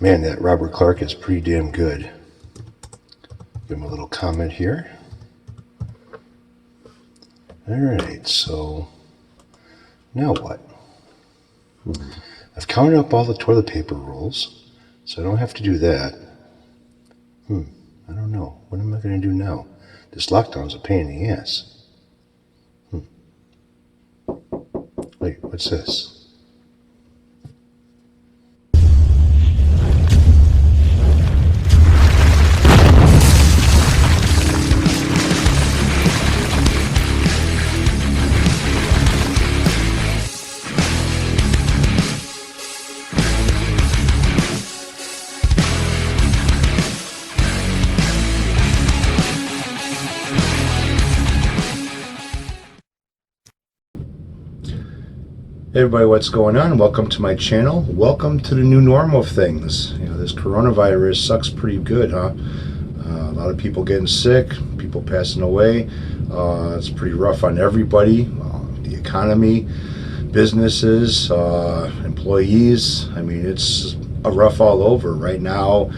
Man, that Robert Clark is pretty damn good. Give him a little comment here. Alright, so now what? I've counted up all the toilet paper rolls, so I don't have to do that. I don't know. What am I going to do now? This lockdown is a pain in the ass. Wait, what's this? Hey everybody, what's going on? Welcome to my channel. Welcome to the new normal of things. You know, this coronavirus sucks pretty good, huh? A lot of people getting sick, people passing away. It's pretty rough on everybody. The economy, businesses, employees. I mean, it's a rough all over. Right now,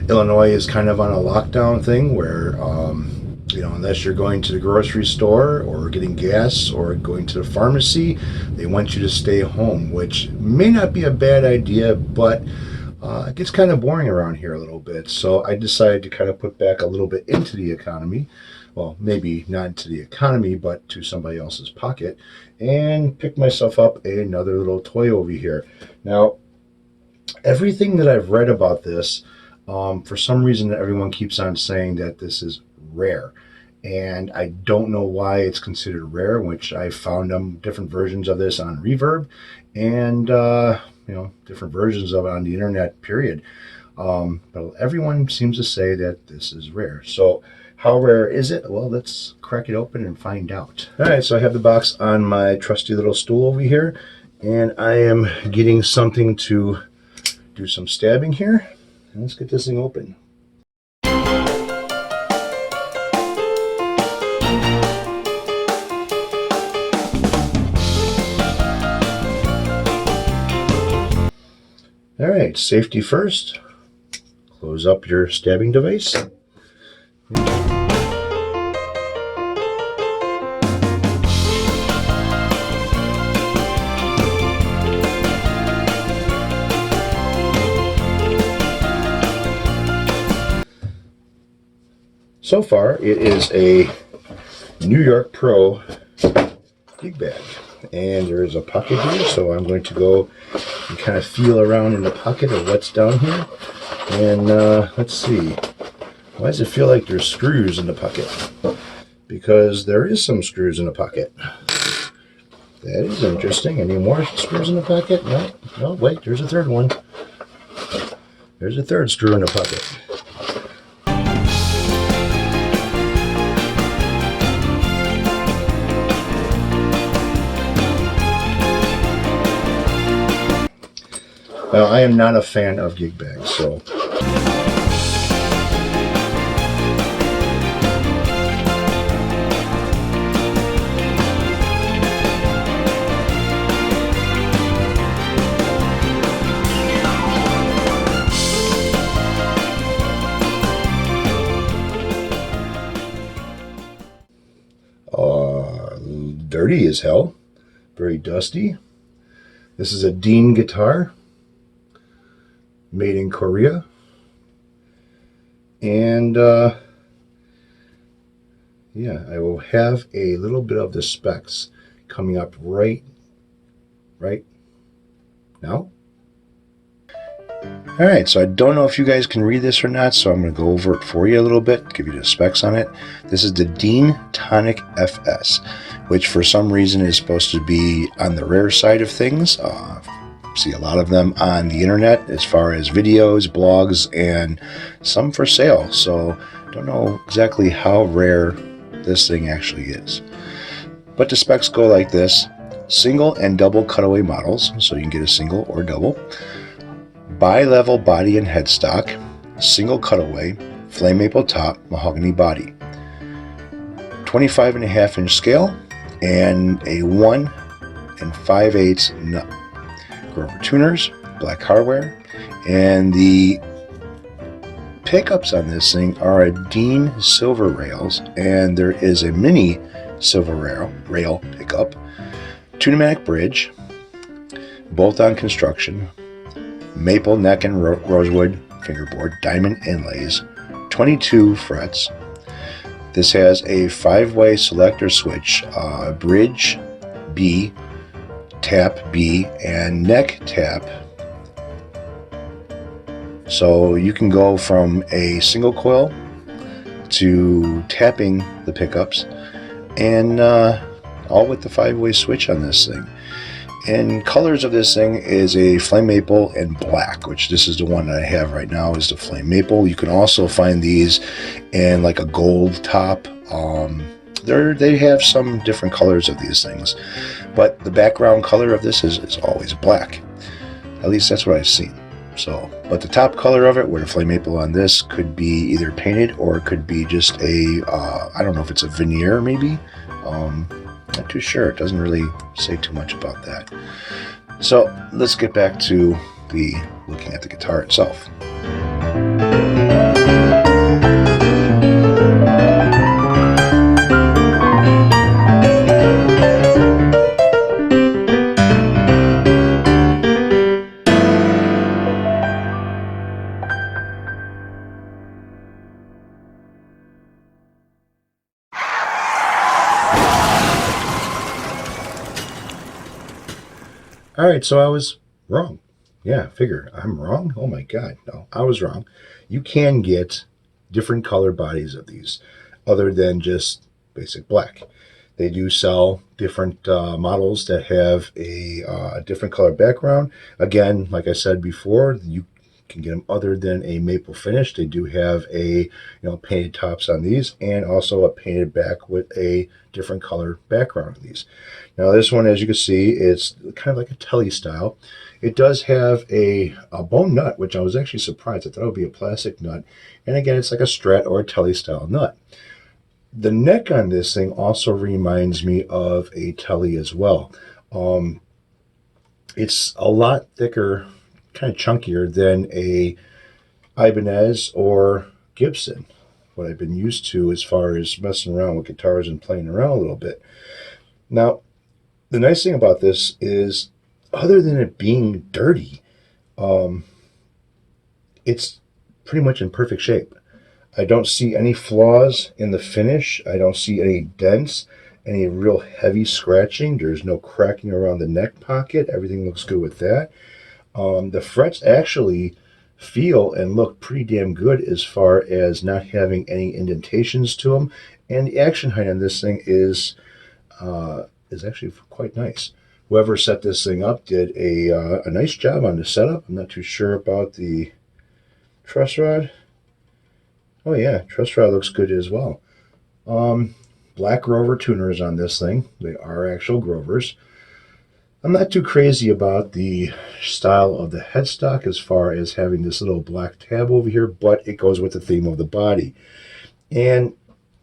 Illinois is kind of on a lockdown thing where you know, unless you're going to the grocery store or getting gas or going to the pharmacy, they want you to stay home, which may not be a bad idea, but it gets kind of boring around here a little bit. So I decided to kind of put back a little bit into the economy. Well, maybe not into the economy, but to somebody else's pocket, and pick myself up another little toy over here. Now, everything that I've read about this, for some reason everyone keeps on saying that this is rare, and I don't know why it's considered rare, which I found different versions of this on Reverb and you know, different versions of it on the internet, period. But everyone seems to say that this is rare. So how rare is it? Well, let's crack it open and find out. All right, so I have the box on my trusty little stool over here, and I am getting something to do some stabbing here. And let's get this thing open. All right, safety first. Close up your stabbing device. So far, it is a New York Pro gig bag. And there is a pocket here, so I'm going to go and kind of feel around in the pocket of what's down here. And let's see. Why does it feel like there's screws in the pocket? Because there is some screws in the pocket. That is interesting. Any more screws in the pocket? No, no, wait, there's a third one. There's a third screw in the pocket. Now, I am not a fan of gig bags, so dirty as hell, very dusty. This is a Dean guitar, made in Korea, and yeah, I will have a little bit of the specs coming up right now. All right, so I don't know if you guys can read this or not, so I'm going to go over it for you a little bit, give you the specs on it. This is the Dean Tonic FS, which for some reason is supposed to be on the rare side of things. See a lot of them on the internet as far as videos, blogs, and some for sale. So don't know exactly how rare this thing actually is. But the specs go like this: single and double cutaway models, so you can get a single or double. Bi-level body and headstock, single cutaway, flame maple top, mahogany body. 25.5-inch scale and a 1 5/8 nut. Grover tuners, black hardware, and the pickups on this thing are a Dean silver rails, and there is a mini silver rail pickup, 2 pneumatic bridge, both on construction, maple neck and rosewood fingerboard, diamond inlays, 22 frets. This has a 5-way selector switch, bridge B, tap B, and neck tap. So you can go from a single coil to tapping the pickups, and all with the 5-way switch on this thing. And colors of this thing is a flame maple and black, which this is the one that I have right now, is the flame maple. You can also find these in like a gold top. They have some different colors of these things, but the background color of this is always black. At least that's what I've seen. So, but the top color of it, where the flame maple on this, could be either painted or it could be just a, I don't know if it's a veneer maybe. Not too sure. It doesn't really say too much about that. So let's get back to looking at the guitar itself. All right, so I was wrong. Yeah, figure I'm wrong. Oh my God, no, I was wrong. You can get different color bodies of these other than just basic black. They do sell different models that have a different color background. Again, like I said before, you can get them other than a maple finish. They do have a painted tops on these, and also a painted back with a different color background of these. Now this one, as you can see, it's kind of like a telly style. It does have a bone nut, which I was actually surprised. I thought it would be a plastic nut. And again, it's like a Strat or a telly style nut. The neck on this thing also reminds me of a telly as well. It's a lot thicker, kind of chunkier than a Ibanez or Gibson, what I've been used to as far as messing around with guitars and playing around a little bit. Now, the nice thing about this is, other than it being dirty, it's pretty much in perfect shape. I don't see any flaws in the finish. I don't see any dents, any real heavy scratching. There's no cracking around the neck pocket. Everything looks good with that. The frets actually feel and look pretty damn good as far as not having any indentations to them. And the action height on this thing is actually quite nice. Whoever set this thing up did a nice job on the setup. I'm not too sure about the truss rod. Oh yeah, truss rod looks good as well. Black Grover tuners on this thing. They are actual Grovers. I'm not too crazy about the style of the headstock as far as having this little black tab over here, but it goes with the theme of the body. And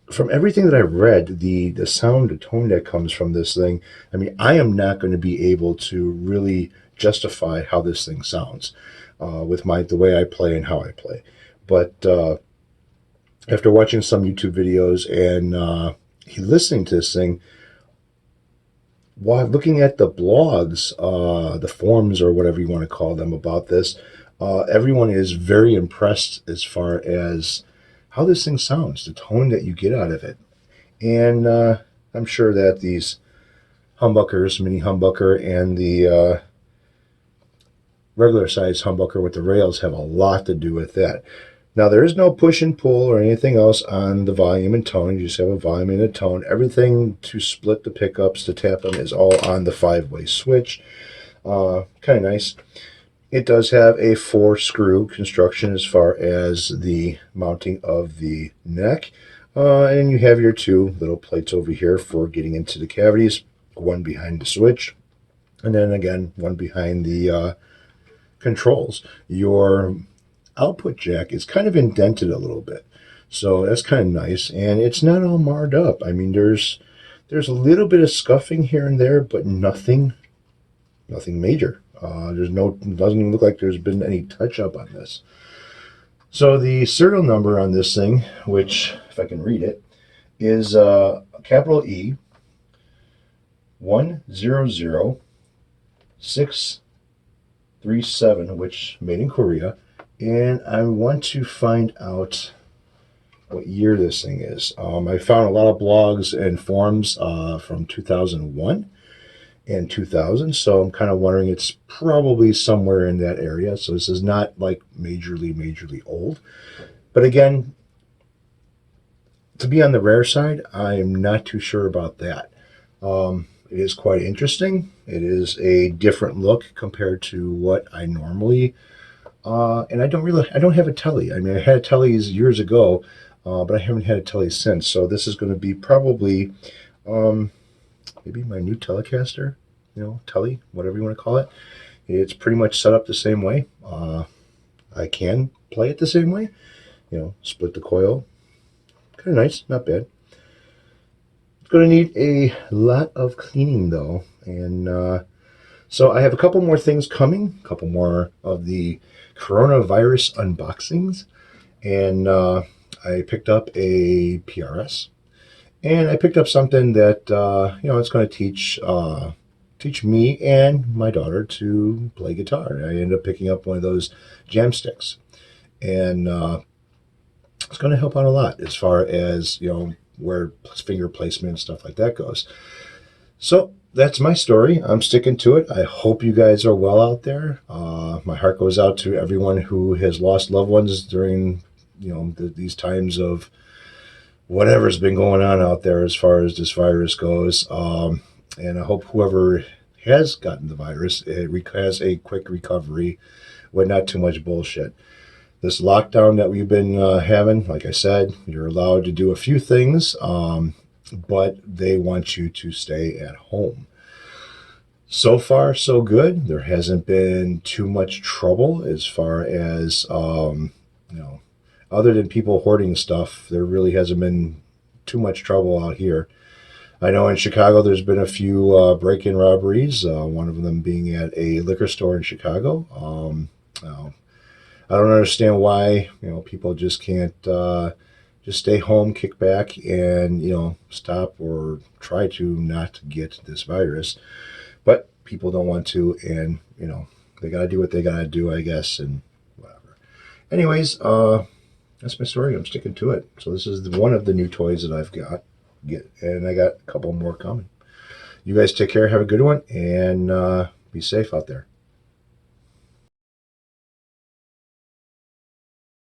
from everything that I've read, the sound, the tone that comes from this thing, I mean, I am not going to be able to really justify how this thing sounds with the way I play and how I play. But after watching some YouTube videos and listening to this thing, while looking at the blogs, the forums or whatever you want to call them about this, everyone is very impressed as far as how this thing sounds, the tone that you get out of it. And I'm sure that these humbuckers, mini humbucker and the regular size humbucker with the rails, have a lot to do with that. Now, there is no push and pull or anything else on the volume and tone. You just have a volume and a tone. Everything to split the pickups, to tap them, is all on the 5-way switch. Kind of nice. It does have a 4-screw construction as far as the mounting of the neck. And you have your 2 little plates over here for getting into the cavities, one behind the switch, and then again, one behind the controls. Your output jack is kind of indented a little bit, so that's kind of nice, and it's not all marred up. I mean, there's a little bit of scuffing here and there, but nothing major. Doesn't even look like there's been any touch up on this. So the serial number on this thing, which if I can read it, is capital E 100637, which made in Korea, and I want to find out what year this thing is. I found a lot of blogs and forums from 2001 and 2000, so I'm kind of wondering it's probably somewhere in that area. So this is not like majorly old, but again, to be on the rare side, I am not too sure about that. It is quite interesting. It is a different look compared to what I normally. And I don't have a telly. I mean, I had tellies years ago, but I haven't had a telly since. So this is going to be probably um, maybe my new Telecaster, telly, whatever you want to call it. It's pretty much set up the same way. I can play it the same way. Split the coil. Kind of nice, not bad. It's going to need a lot of cleaning though, and so I have a couple more things coming, a couple more of the coronavirus unboxings, and I picked up a PRS, and I picked up something that it's going to teach me and my daughter to play guitar. I ended up picking up one of those jam sticks, and it's going to help out a lot as far as where finger placement and stuff like that goes. So that's my story. I'm sticking to it. I hope you guys are well out there. My heart goes out to everyone who has lost loved ones during these times of whatever's been going on out there as far as this virus goes. And I hope whoever has gotten the virus has a quick recovery with not too much bullshit. This lockdown that we've been having, like I said, you're allowed to do a few things, but they want you to stay at home. So far, so good. There hasn't been too much trouble as far as, other than people hoarding stuff, there really hasn't been too much trouble out here. I know in Chicago there's been a few break-in robberies, one of them being at a liquor store in Chicago. I don't understand why people just can't just stay home, kick back, and stop or try to not get this virus. But people don't want to, and they gotta do what they gotta do, I guess, and whatever. Anyways, that's my story. I'm sticking to it. So this is one of the new toys that I've got. And I got a couple more coming. You guys take care. Have a good one, and be safe out there.